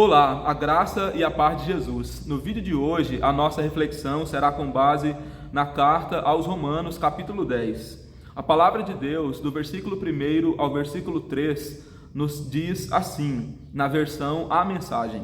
Olá, a graça e a paz de Jesus. No vídeo de hoje, a nossa reflexão será com base na carta aos Romanos, capítulo 10. A palavra de Deus, do versículo 1 ao versículo 3, nos diz assim, na versão A Mensagem: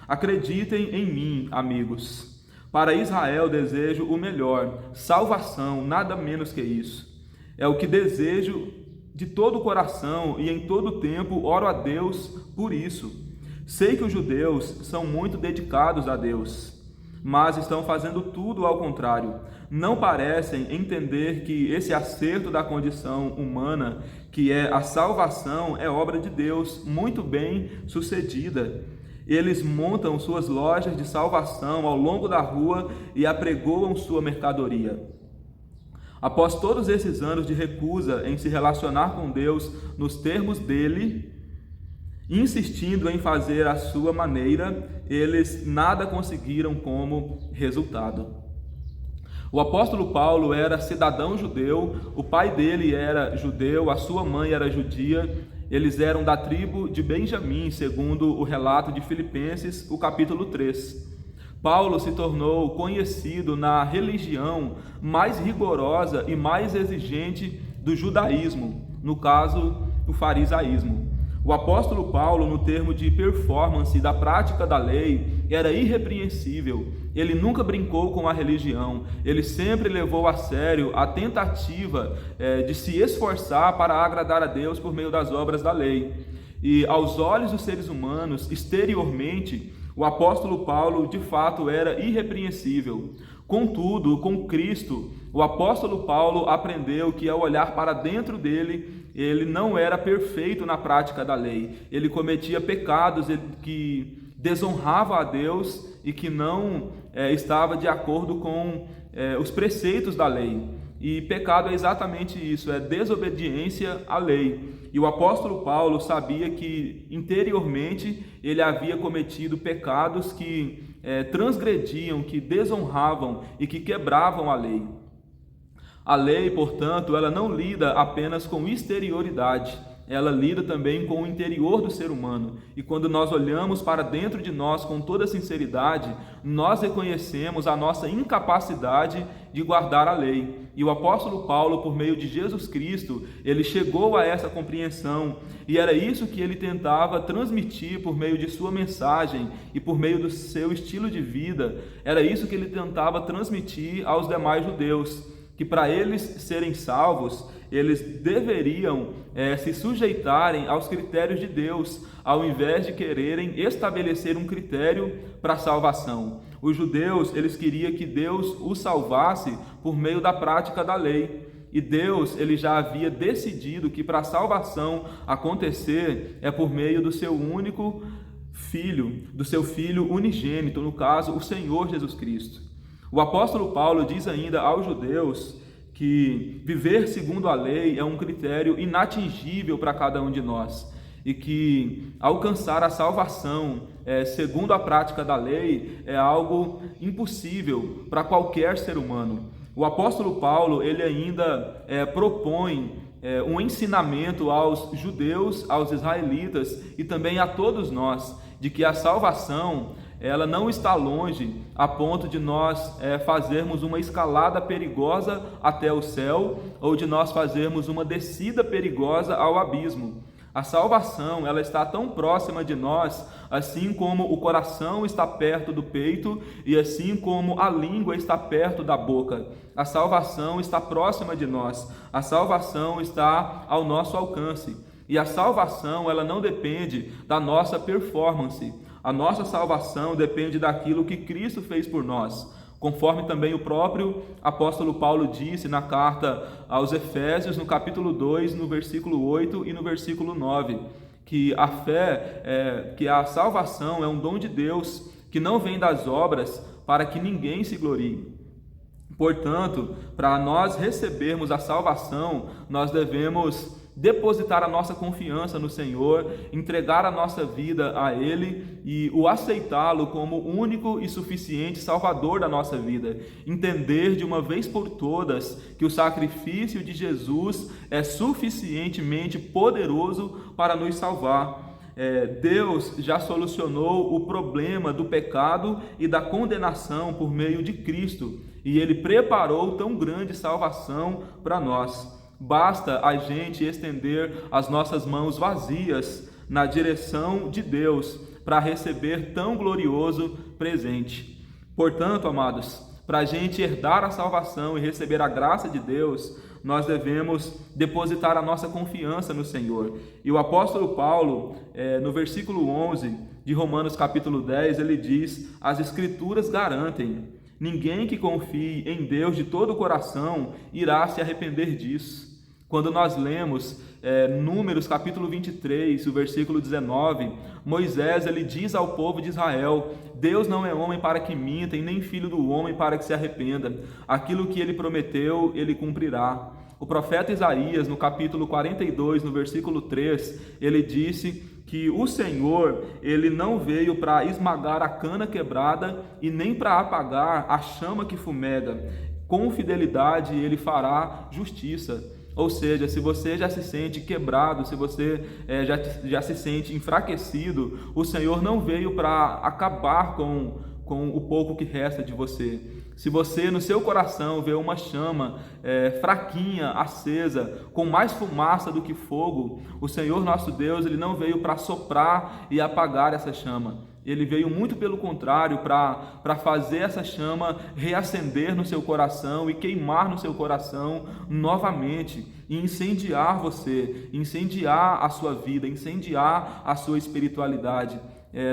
Acreditem em mim, amigos. Para Israel desejo o melhor, salvação, nada menos que isso. É o que desejo de todo o coração e em todo o tempo oro a Deus por isso. Sei que os judeus são muito dedicados a Deus, mas estão fazendo tudo ao contrário. Não parecem entender que esse acerto da condição humana, que é a salvação, é obra de Deus, muito bem sucedida. Eles montam suas lojas de salvação ao longo da rua e apregoam sua mercadoria. Após todos esses anos de recusa em se relacionar com Deus nos termos dele, insistindo em fazer a sua maneira, eles nada conseguiram como resultado. O apóstolo Paulo era cidadão judeu, o pai dele era judeu, a sua mãe era judia, eles eram da tribo de Benjamim, segundo o relato de Filipenses, o capítulo 3. Paulo se tornou conhecido na religião mais rigorosa e mais exigente do judaísmo, no caso, o farisaísmo. O apóstolo Paulo, no termo de performance da prática da lei, era irrepreensível. Ele nunca brincou com a religião. Ele sempre levou a sério a tentativa de se esforçar para agradar a Deus por meio das obras da lei. E aos olhos dos seres humanos, exteriormente, o apóstolo Paulo de fato era irrepreensível. Contudo, com Cristo, o apóstolo Paulo aprendeu que ao olhar para dentro dele, ele não era perfeito na prática da lei. Ele cometia pecados que desonravam a Deus e que não estava de acordo com os preceitos da lei. E pecado é exatamente isso, é desobediência à lei. E o apóstolo Paulo sabia que interiormente ele havia cometido pecados que transgrediam, que desonravam e que quebravam a lei. A lei, portanto, ela não lida apenas com exterioridade, ela lida também com o interior do ser humano. E quando nós olhamos para dentro de nós com toda sinceridade, nós reconhecemos a nossa incapacidade de guardar a lei. E o apóstolo Paulo, por meio de Jesus Cristo, ele chegou a essa compreensão, e era isso que ele tentava transmitir por meio de sua mensagem e por meio do seu estilo de vida. Era isso que ele tentava transmitir aos demais judeus, que para eles serem salvos, eles deveriam se sujeitarem aos critérios de Deus, ao invés de quererem estabelecer um critério para a salvação. Os judeus, eles queriam que Deus os salvasse por meio da prática da lei. E Deus, ele já havia decidido que para a salvação acontecer é por meio do seu único filho, do seu filho unigênito, no caso, o Senhor Jesus Cristo. O apóstolo Paulo diz ainda aos judeus que viver segundo a lei é um critério inatingível para cada um de nós e que alcançar a salvação segundo a prática da lei é algo impossível para qualquer ser humano. O apóstolo Paulo ele ainda propõe um ensinamento aos judeus, aos israelitas e também a todos nós de que a salvação ela não está longe a ponto de nós fazermos uma escalada perigosa até o céu ou de nós fazermos uma descida perigosa ao abismo. A salvação ela está tão próxima de nós, assim como o coração está perto do peito e assim como a língua está perto da boca. A salvação está próxima de nós, a salvação está ao nosso alcance. E a salvação ela não depende da nossa performance. A nossa salvação depende daquilo que Cristo fez por nós, conforme também o próprio apóstolo Paulo disse na carta aos Efésios, no capítulo 2, no versículo 8 e no versículo 9, que a fé, que a salvação é um dom de Deus, que não vem das obras, para que ninguém se glorie. Portanto, para nós recebermos a salvação, nós devemos depositar a nossa confiança no Senhor, entregar a nossa vida a Ele e o aceitá-lo como único e suficiente Salvador da nossa vida. Entender de uma vez por todas que o sacrifício de Jesus é suficientemente poderoso para nos salvar. Deus já solucionou o problema do pecado e da condenação por meio de Cristo, e Ele preparou tão grande salvação para nós. Basta a gente estender as nossas mãos vazias na direção de Deus para receber tão glorioso presente. Portanto, amados, para a gente herdar a salvação e receber a graça de Deus, nós devemos depositar a nossa confiança no Senhor. E o apóstolo Paulo, no versículo 11 de Romanos capítulo 10, ele diz: as Escrituras garantem, ninguém que confie em Deus de todo o coração irá se arrepender disso. Quando nós lemos Números capítulo 23, o versículo 19, Moisés ele diz ao povo de Israel: Deus não é homem para que minta, e nem filho do homem para que se arrependa. Aquilo que ele prometeu, ele cumprirá. O profeta Isaías, no capítulo 42, no versículo 3, ele disse que o Senhor, ele não veio para esmagar a cana quebrada e nem para apagar a chama que fumega. Com fidelidade ele fará justiça. Ou seja, se você já se sente quebrado, se você já se sente enfraquecido, o Senhor não veio para acabar com o pouco que resta de você. Se você no seu coração vê uma chama fraquinha, acesa, com mais fumaça do que fogo, o Senhor nosso Deus, ele não veio para soprar e apagar essa chama. Ele veio muito pelo contrário para fazer essa chama reacender no seu coração e queimar no seu coração novamente, e incendiar você, incendiar a sua vida, incendiar a sua espiritualidade.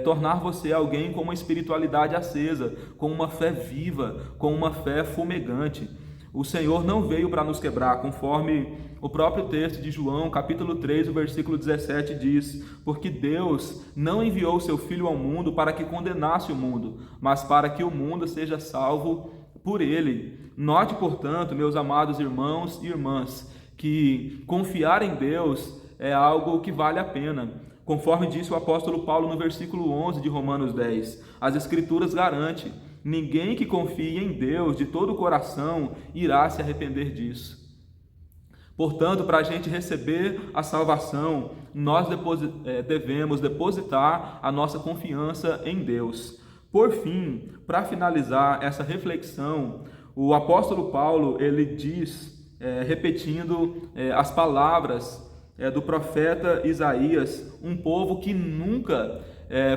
Tornar você alguém com uma espiritualidade acesa, com uma fé viva, com uma fé fumegante. O Senhor não veio para nos quebrar, conforme o próprio texto de João, capítulo 3, o versículo 17 diz: porque Deus não enviou o seu Filho ao mundo para que condenasse o mundo, mas para que o mundo seja salvo por ele. Note, portanto, meus amados irmãos e irmãs, que confiar em Deus é algo que vale a pena. Conforme disse o apóstolo Paulo no versículo 11 de Romanos 10, as Escrituras garantem: ninguém que confie em Deus de todo o coração irá se arrepender disso. Portanto, para a gente receber a salvação, nós devemos depositar a nossa confiança em Deus. Por fim, para finalizar essa reflexão, o apóstolo Paulo, ele diz, repetindo as palavras do profeta Isaías: um povo que nunca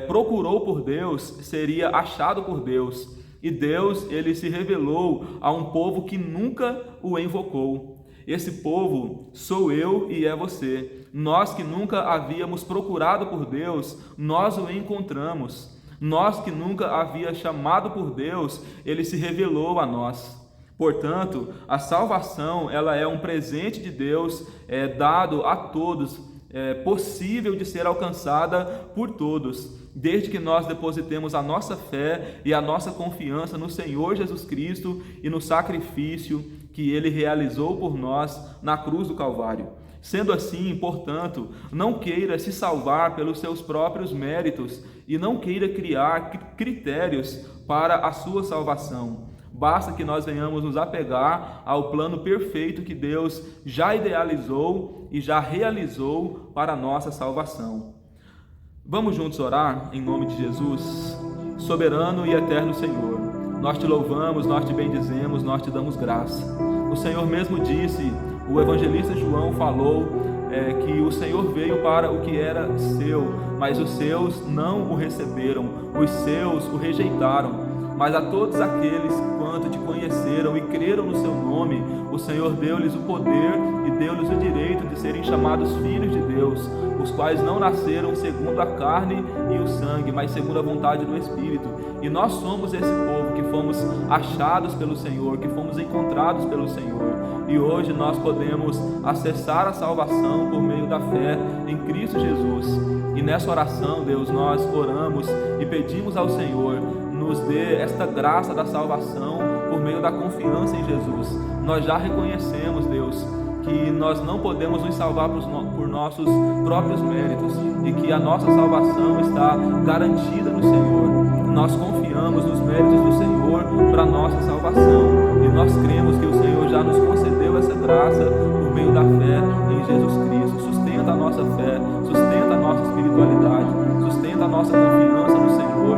procurou por Deus seria achado por Deus. E Deus, ele se revelou a um povo que nunca o invocou. Esse povo sou eu e é você. Nós que nunca havíamos procurado por Deus, nós o encontramos. Nós que nunca havia chamado por Deus, ele se revelou a nós. Portanto, a salvação, ela é um presente de Deus, dado a todos, possível de ser alcançada por todos, desde que nós depositemos a nossa fé e a nossa confiança no Senhor Jesus Cristo e no sacrifício que Ele realizou por nós na cruz do Calvário. Sendo assim, portanto, não queira se salvar pelos seus próprios méritos e não queira criar critérios para a sua salvação. Basta que nós venhamos nos apegar ao plano perfeito que Deus já idealizou e já realizou para a nossa salvação. Vamos juntos orar em nome de Jesus. Soberano e eterno Senhor, nós te louvamos, nós te bendizemos, nós te damos graça. O Senhor mesmo disse, o evangelista João falou, que o Senhor veio para o que era seu, mas os seus não o receberam, os seus o rejeitaram. Mas a todos aqueles quanto te conheceram e creram no seu nome, o Senhor deu-lhes o poder e deu-lhes o direito de serem chamados filhos de Deus, os quais não nasceram segundo a carne e o sangue, mas segundo a vontade do Espírito. E nós somos esse povo que fomos achados pelo Senhor, que fomos encontrados pelo Senhor. E hoje nós podemos acessar a salvação por meio da fé em Cristo Jesus. E nessa oração, Deus, nós oramos e pedimos ao Senhor, nos dê esta graça da salvação por meio da confiança em Jesus. Nós já reconhecemos, Deus, que nós não podemos nos salvar por nossos próprios méritos e que a nossa salvação está garantida no Senhor. Nós confiamos nos méritos do Senhor para a nossa salvação e nós cremos que o Senhor já nos concedeu essa graça por meio da fé em Jesus Cristo. Sustenta sustenta a nossa fé, sustenta a nossa espiritualidade, sustenta a nossa confiança no Senhor.